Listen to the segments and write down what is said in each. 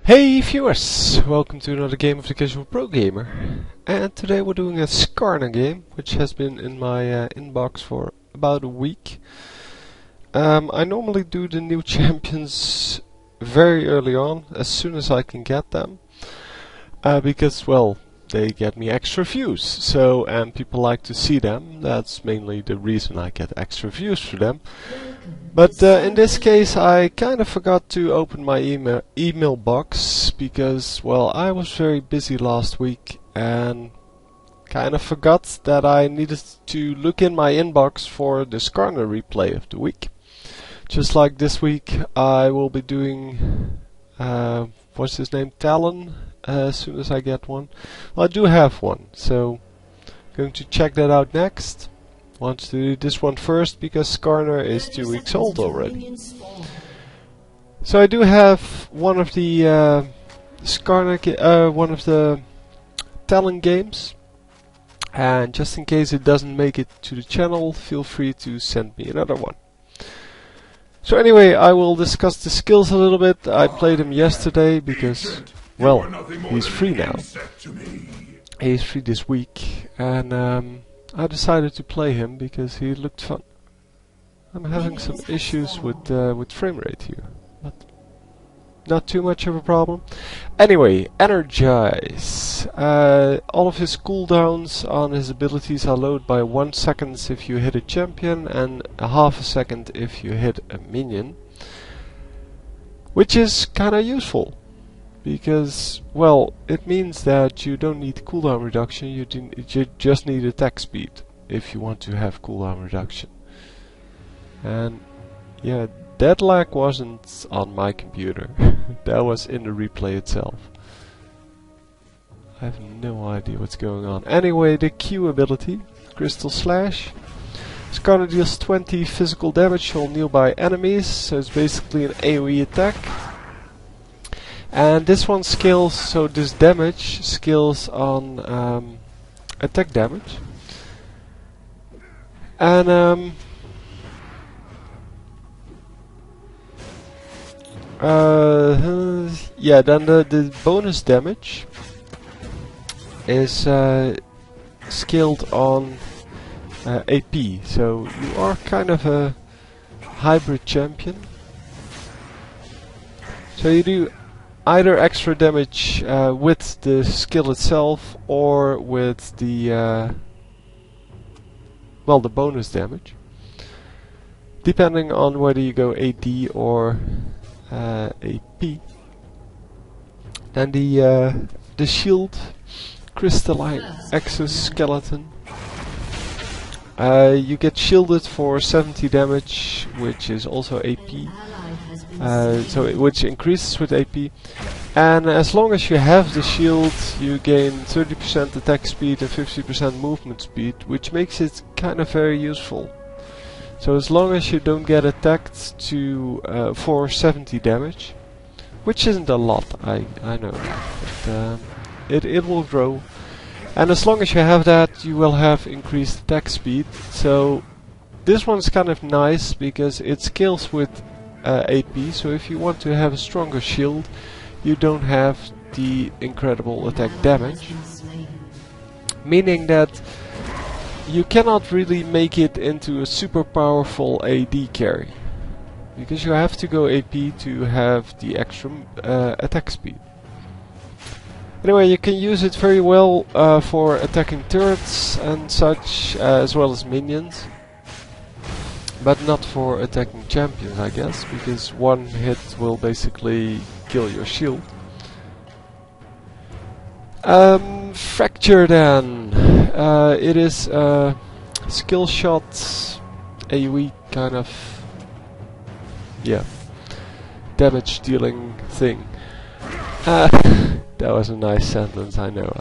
Hey viewers, welcome to another game of the Casual Pro Gamer. And today we're doing a Skarner game, which has been in my inbox for about a week. I normally do the new champions very early on, as soon as I can get them. Because, well, they get me extra views, and people like to see them. That's mainly the reason I get extra views for them. But in this case I kind of forgot to open my email box because, well, I was very busy last week and kind of forgot that I needed to look in my inbox for the Skarner replay of the week. Just like this week I will be doing, what's his name, Talon, as soon as I get one. Well, I do have one, so I'm going to check that out next. Want to do this one first because Skarner is 2 weeks old already. So I do have one of the one of the Talon games, and just in case it doesn't make it to the channel, feel free to send me another one. So anyway, I will discuss the skills a little bit. I played him yesterday because, well, he's free now. He's free this week, and I decided to play him because he looked fun. I'm having some issues with frame rate here, but not too much of a problem. Anyway, Energize. All of his cooldowns on his abilities are lowered by 1 second if you hit a champion and half a second if you hit a minion, which is kinda useful. Because, well, it means that you don't need cooldown reduction, you just need attack speed if you want to have cooldown reduction. And yeah, that lag wasn't on my computer, that was in the replay itself. I have no idea what's going on. Anyway, the Q ability, Crystal Slash. Skarner deals 20 physical damage on nearby enemies, so it's basically an AoE attack. And this one scales, so this damage scales on attack damage. And yeah, then the bonus damage is scaled on AP. So you are kind of a hybrid champion. So you do either extra damage with the skill itself or with the well, the bonus damage, depending on whether you go AD or AP. Then the shield, crystalline exoskeleton. You get shielded for 70 damage, which is also AP. Which increases with AP, and as long as you have the shield you gain 30% attack speed and 50% movement speed, which makes it kind of very useful. So as long as you don't get attacked for 70 damage, which isn't a lot, I know, but it will grow, and as long as you have that you will have increased attack speed. So this one's kind of nice because it scales with AP, so if you want to have a stronger shield you don't have the incredible attack damage, meaning that you cannot really make it into a super powerful AD carry because you have to go AP to have the extra attack speed. Anyway, you can use it very well for attacking turrets and such, as well as minions. But not for attacking champions, I guess, because one hit will basically kill your shield. Fracture then. It is a skill shot AoE kind of, yeah, damage dealing thing. That was a nice sentence, I know.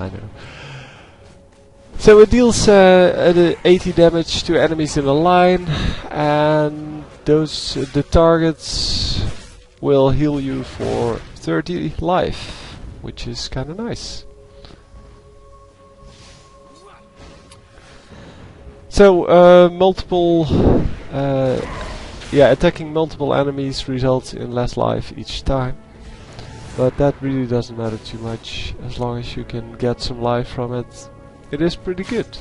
So it deals 80 damage to enemies in a line, and the targets will heal you for 30 life, which is kinda nice. So attacking multiple enemies results in less life each time. but that really doesn't matter too much. As long as you can get some life from it, it is pretty good.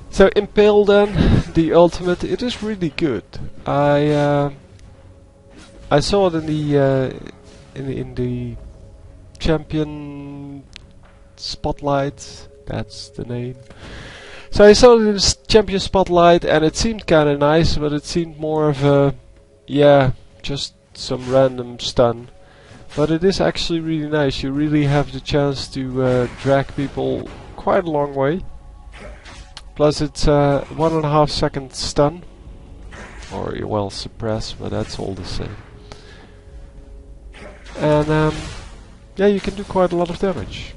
So Impale then, the ultimate, it is really good. I saw it in the champion spotlight. That's the name. So I saw it in the champion spotlight, and it seemed kind of nice, but it seemed more of a, yeah, just some random stun. But it is actually really nice. You really have the chance to drag people quite a long way. Plus it's 1.5 second stun, or well, suppress, but that's all the same. And yeah, you can do quite a lot of damage.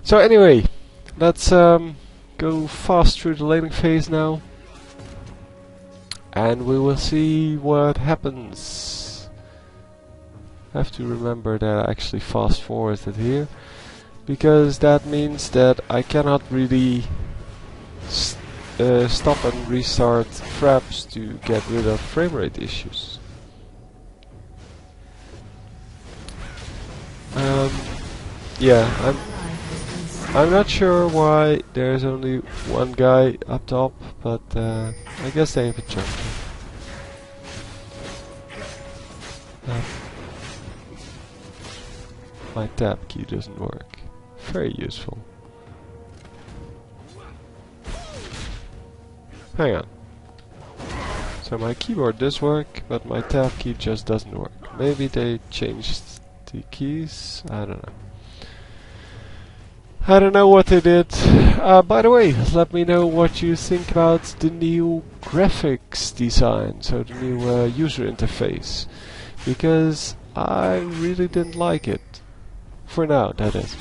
So anyway, let's go fast through the laning phase now, and we will see what happens. I have to remember that I actually fast forwarded here, because that means that I cannot really stop and restart fraps to get rid of frame rate issues. Yeah, I'm not sure why there's only one guy up top, but I guess they have a jump. My tab key doesn't work. Very useful. Hang on. So my keyboard does work, but my tab key just doesn't work. Maybe they changed the keys? I don't know. I don't know what they did. By the way, let me know what you think about the new graphics design, so the new user interface. Because I really didn't like it. For now, that is.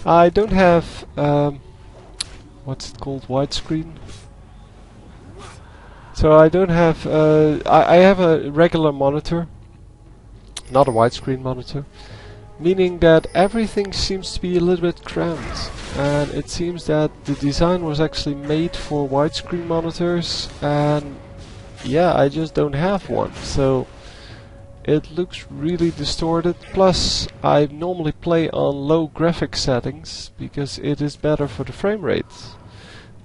I don't have, what's it called, widescreen? So I don't have, I have a regular monitor, not a widescreen monitor, meaning that everything seems to be a little bit cramped. And it seems that the design was actually made for widescreen monitors, and yeah, I just don't have one. So it looks really distorted. Plus, I normally play on low graphic settings because it is better for the frame rate,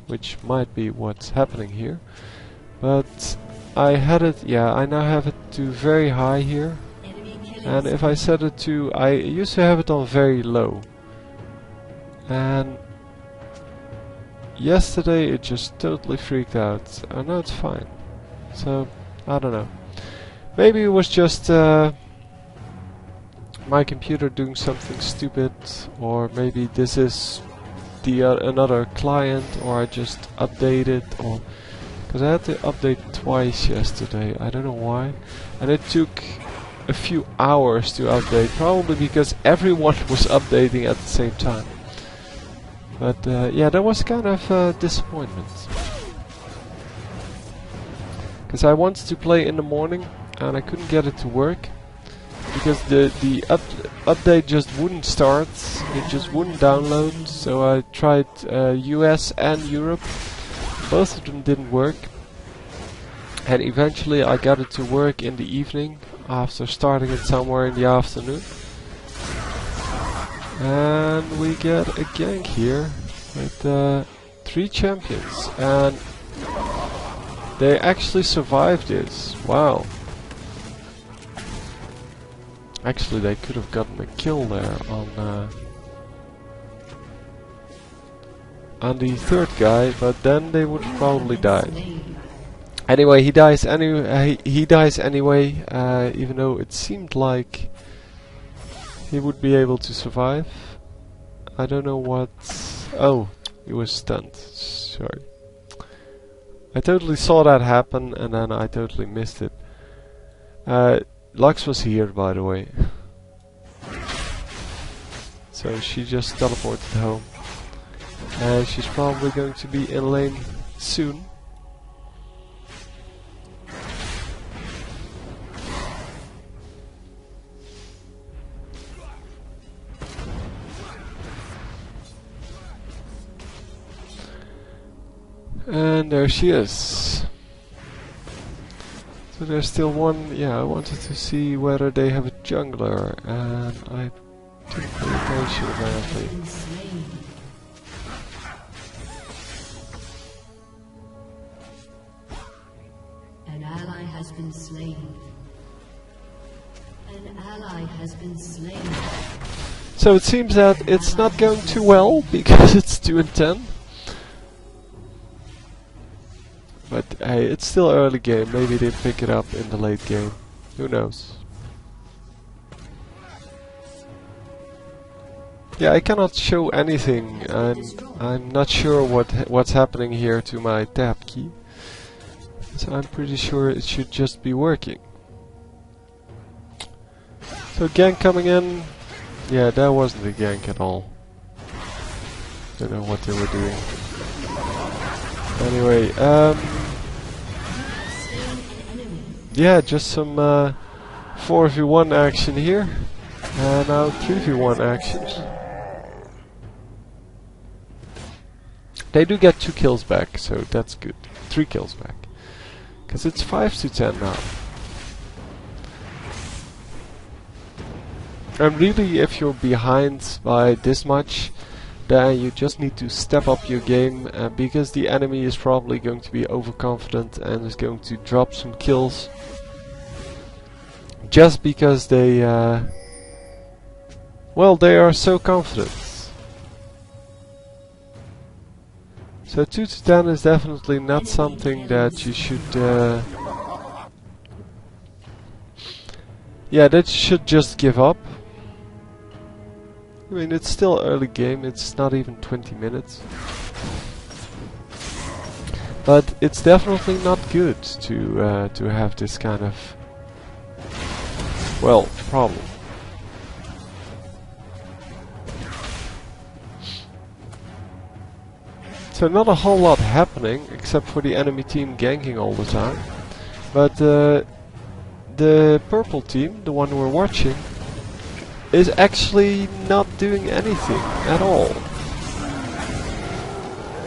which might be what's happening here. But I had it, yeah, I now have it to very high here. And if I set it to, I used to have it on very low. And yesterday it just totally freaked out. And now it's fine. So, I don't know. Maybe it was just my computer doing something stupid, or maybe this is the another client, or I just updated, or because I had to update twice yesterday. I don't know why, and it took a few hours to update, probably because everyone was updating at the same time. But yeah, that was kind of a disappointment, because I wanted to play in the morning and I couldn't get it to work because the update just wouldn't start, it just wouldn't download. So I tried US and Europe, both of them didn't work, and eventually I got it to work in the evening after starting it somewhere in the afternoon. And we get a gank here with 3 champions, and they actually survived this. Wow. Actually, they could have gotten a kill there on the third guy, but then they would probably die. Anyway, he dies anyway. He dies anyway, even though it seemed like he would be able to survive. I don't know what. Oh, he was stunned. Sorry. I totally saw that happen, and then I totally missed it. Lux was here, by the way. So she just teleported home. And she's probably going to be in lane soon. And there she is. So there's still one. Yeah, I wanted to see whether they have a jungler, and I didn't pay attention apparently. An ally has been slain. An ally has been slain. So it seems that it's not going too well because it's 2-10. But hey, it's still early game. Maybe they pick it up in the late game. Who knows? Yeah, I cannot show anything, and I'm not sure what's happening here to my tab key. So I'm pretty sure it should just be working. So gank coming in. Yeah, that wasn't a gank at all. Don't know what they were doing. Anyway, yeah, just some 4v1 action here. And now 3v1 actions. They do get 2 kills back, so that's good. 3 kills back. Because it's 5-10 now. And really, if you're behind by this much, then you just need to step up your game, because the enemy is probably going to be overconfident and is going to drop some kills. Just because they, well, they are so confident. So 2-10 is definitely not something that you should, yeah, that you should just give up. I mean, it's still early game, it's not even 20 minutes. But it's definitely not good to have this kind of, well, problem. So not a whole lot happening, except for the enemy team ganking all the time. But the purple team, the one we're watching, is actually not doing anything at all.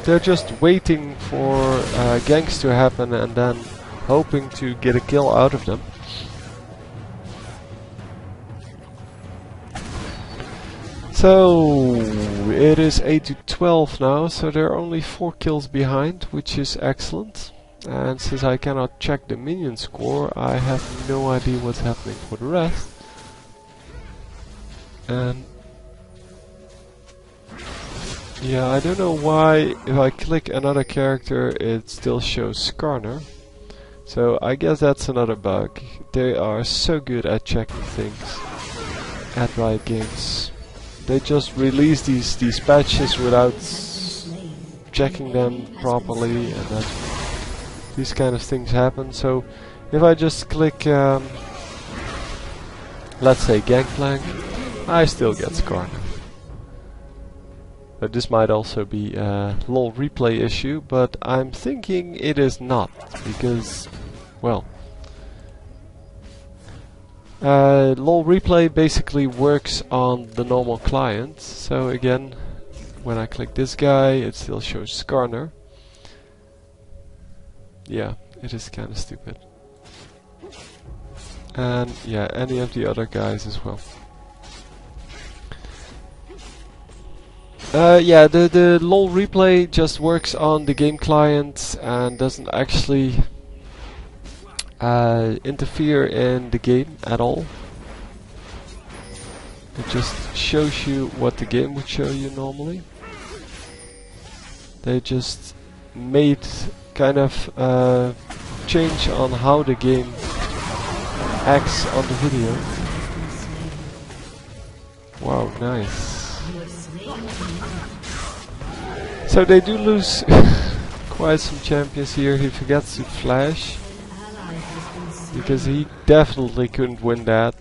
They're just waiting for ganks to happen and then hoping to get a kill out of them. So it is 8-12 now, so they're only 4 kills behind, which is excellent. And since I cannot check the minion score, I have no idea what's happening for the rest. And yeah, I don't know why if I click another character it still shows Skarner. So I guess that's another bug. They are so good at checking things at Riot Games. They just release these patches without checking them properly, and these kind of things happen. So if I just click, let's say Gangplank, I still get Skarner. But this might also be a LoL replay issue, but I'm thinking it is not, because, well, LoL replay basically works on the normal client. So again, when I click this guy, it still shows Skarner. Yeah, it is kind of stupid. And yeah, any of the other guys as well. Yeah, the LoL replay just works on the game client and doesn't actually interfere in the game at all. It just shows you what the game would show you normally. They just made kind of change on how the game acts on the video. Wow, nice. So they do lose quite some champions here. He forgets to flash, because he definitely couldn't win that,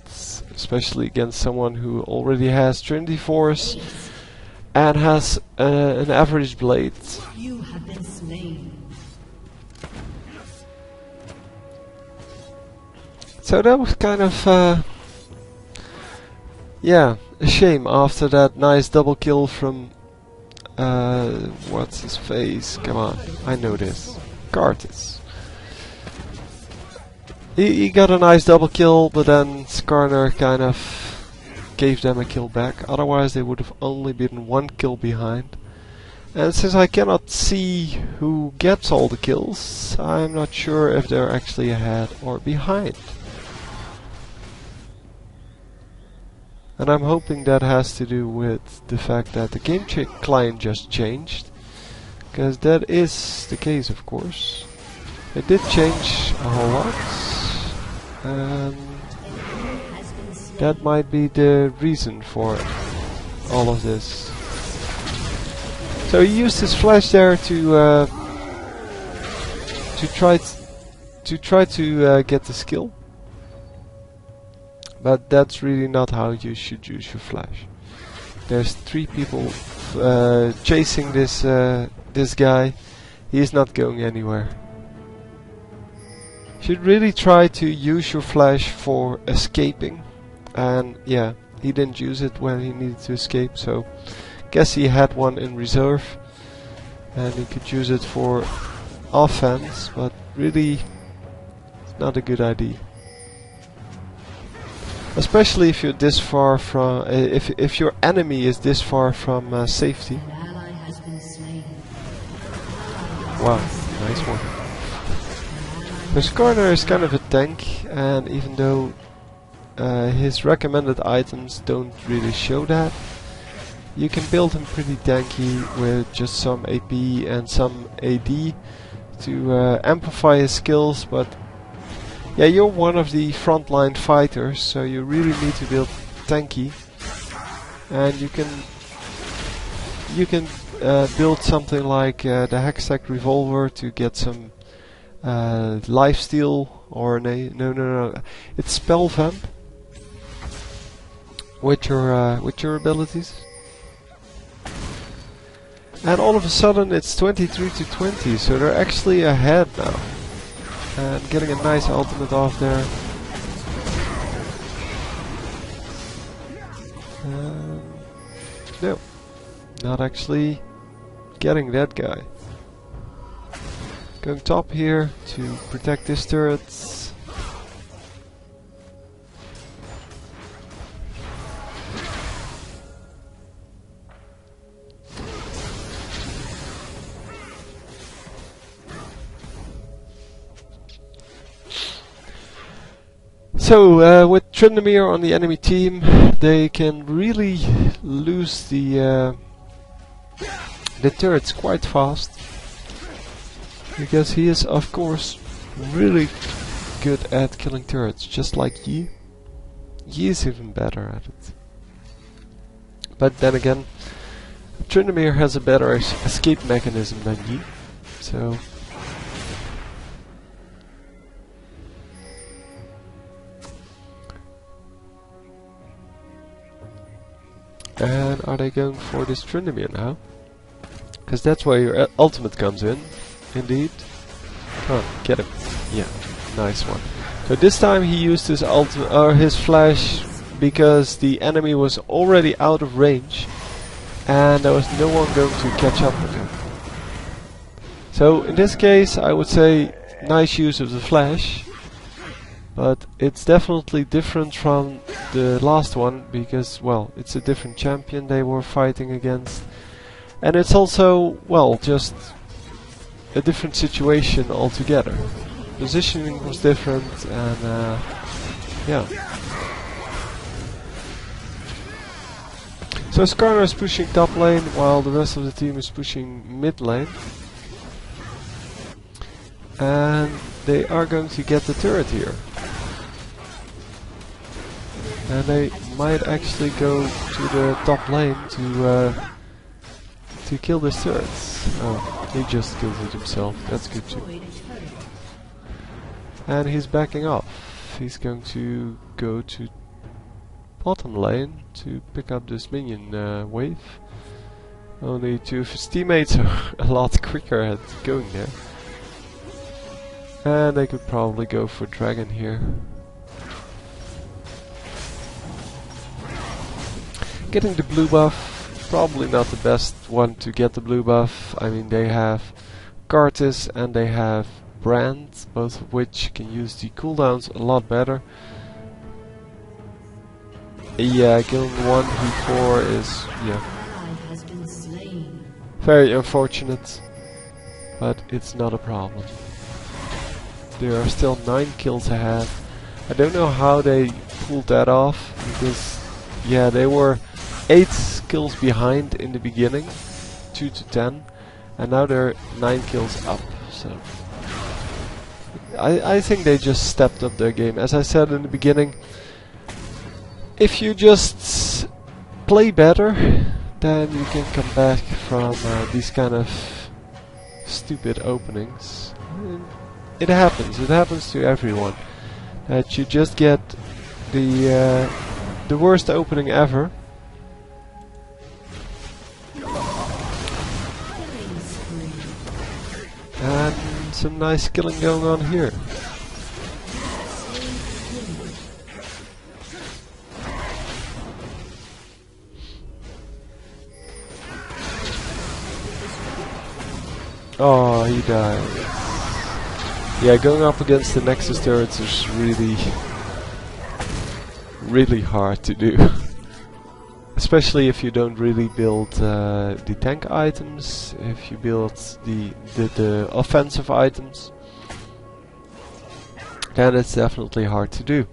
especially against someone who already has Trinity Force and has an average blade. You have been slain. So that was kind of yeah, a shame after that nice double kill from what's his face? Come on, I know this. Cartis. He got a nice double kill, but then Skarner kind of gave them a kill back. Otherwise they would have only been 1 kill behind. And since I cannot see who gets all the kills, I'm not sure if they're actually ahead or behind. And I'm hoping that has to do with the fact that the game client just changed. Because that is the case, of course. It did change a whole lot. And that might be the reason for all of this. So he used his flash there to try to get the skill, but that's really not how you should use your flash. There's 3 people chasing this guy. He is not going anywhere. You should really try to use your flash for escaping, and yeah, he didn't use it when he needed to escape, so guess he had one in reserve and he could use it for offense, but really it's not a good idea. Especially if you're this far from if your enemy is this far from safety. An ally has been slain. Wow, nice one. The Skarner is kind of a tank, and even though his recommended items don't really show that, you can build him pretty tanky with just some AP and some AD to amplify his skills, but yeah, you're one of the frontline fighters, so you really need to build tanky, and you can build something like the Hextech Revolver to get some lifesteal, or no, it's Spell Vamp with your abilities. And all of a sudden it's 23 to 20, so they're actually ahead now. And getting a nice ultimate off there. No, not actually getting that guy. Going top here to protect his turrets. So with Tryndamere on the enemy team, they can really lose the turrets quite fast, because he is of course really good at killing turrets, just like Yi. Yi is even better at it. But then again, Tryndamere has a better escape mechanism than Yi, so. And are they going for this Tryndamere now? Because that's where your ultimate comes in, indeed. Oh, get him. Yeah, nice one. So this time he used his his flash because the enemy was already out of range and there was no one going to catch up with him. So in this case I would say nice use of the flash, but it's definitely different from the last one because, well, it's a different champion they were fighting against, and it's also, well, just a different situation altogether. Positioning was different, and yeah. So Skarner is pushing top lane while the rest of the team is pushing mid lane, and they are going to get the turret here. And they might actually go to the top lane to kill this turret. Oh, he just killed it himself. That's good too. And he's backing off. He's going to go to bottom lane to pick up this minion wave. Only two of his teammates are a lot quicker at going there. And they could probably go for dragon here. Getting the blue buff, probably not the best one to get the blue buff. I mean, they have Karthus and they have Brand, both of which can use the cooldowns a lot better. Yeah, killing 1 V4 is very unfortunate, but it's not a problem. There are still 9 kills ahead. I don't know how they pulled that off, because yeah, they were 8 kills behind in the beginning, 2 to 10, and now they're 9 kills up. So I think they just stepped up their game. As I said in the beginning, if you just play better, then you can come back from these kind of stupid openings. It happens to everyone. That you just get the worst opening ever. And some nice killing going on here. Oh, he died. Yeah, going up against the Nexus turrets is really hard to do. Especially if you don't really build the tank items, if you build the offensive items, then it's definitely hard to do.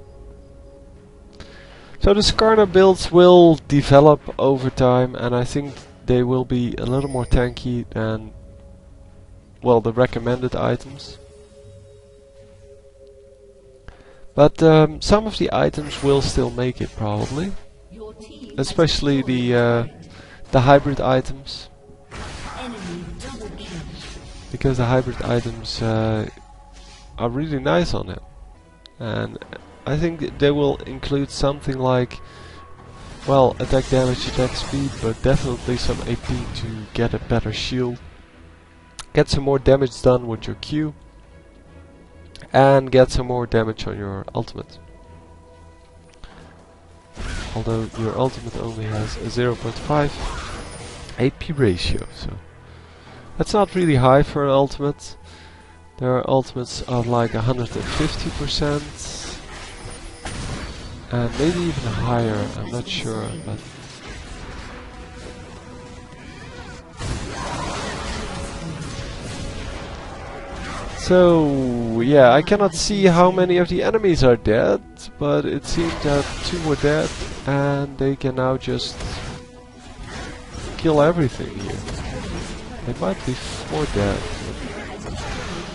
So the Skarner builds will develop over time, and I think they will be a little more tanky than, well, the recommended items. But some of the items will still make it, probably. Especially the hybrid items. Because the hybrid items are really nice on it. And I think they will include something like, well, attack damage, attack speed, but definitely some AP to get a better shield. Get some more damage done with your Q. And get some more damage on your ultimate. Although your ultimate only has a 0.5 AP ratio, so that's not really high for an ultimate. There are ultimates of like 150% and maybe even higher, I'm not sure, but so yeah, I cannot see how many of the enemies are dead, but it seems that 2 were dead and they can now just kill everything here. They might be 4 dead.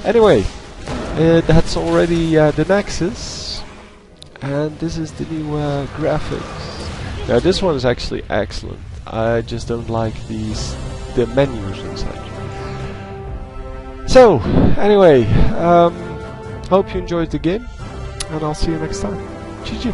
Anyway, that's already the Nexus, and this is the new graphics. Now this one is actually excellent. I just don't like the menus and such. So, anyway, hope you enjoyed the game, and I'll see you next time. GG.